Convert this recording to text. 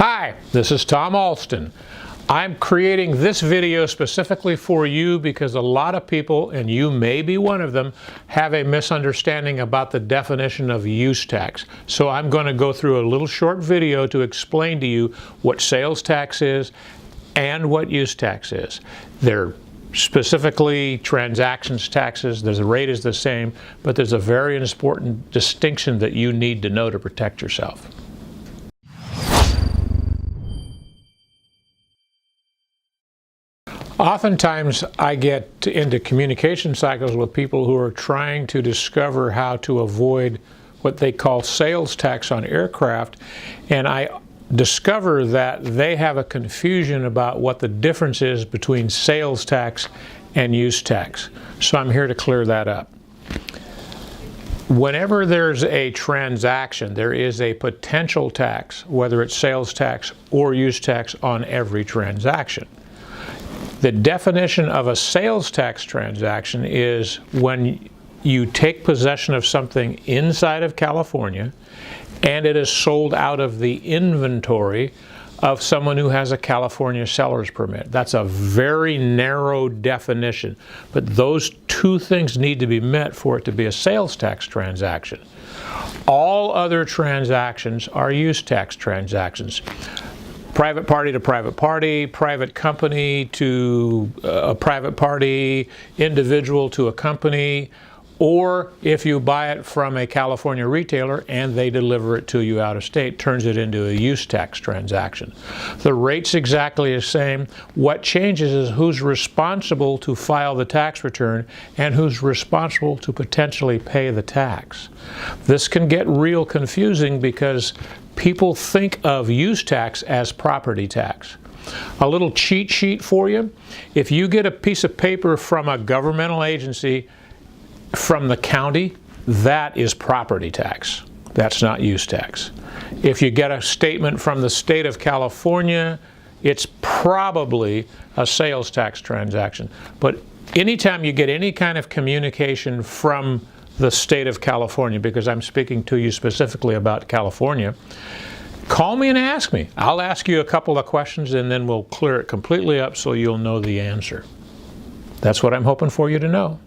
Hi, this is Tom Alston. I'm creating this video specifically for you because a lot of people, and you may be one of them, have a misunderstanding about the definition of use tax. So I'm going to go through a little short video to explain to you what sales tax is and what use tax is. They're specifically transactions taxes. The rate is the same, but there's a very important distinction that you need to know to protect yourself. Oftentimes I get into communication cycles with people who are trying to discover how to avoid what they call sales tax on aircraft, and I discover that they have a confusion about what the difference is between sales tax and use tax. So I'm here to clear that up. Whenever there's a transaction, there is a potential tax, whether it's sales tax or use tax, on every transaction. The definition of a sales tax transaction is when you take possession of something inside of California and it is sold out of the inventory of someone who has a California seller's permit. That's a very narrow definition, but those two things need to be met for it to be a sales tax transaction. All other transactions are use tax transactions. Private party to private party, private company to a private party, individual to a company, or if you buy it from a California retailer and they deliver it to you out of state, turns it into a use tax transaction. The rate's exactly the same. What changes is who's responsible to file the tax return and who's responsible to potentially pay the tax. This can get real confusing because people think of use tax as property tax. A little cheat sheet for you: if you get a piece of paper from a governmental agency from the county, that is property tax. That's not use tax. If you get a statement from the state of California, it's probably a sales tax transaction. But anytime you get any kind of communication from the state of California, because I'm speaking to you specifically about California, call me and ask me. I'll ask you a couple of questions and then we'll clear it completely up so you'll know the answer. That's what I'm hoping for you to know.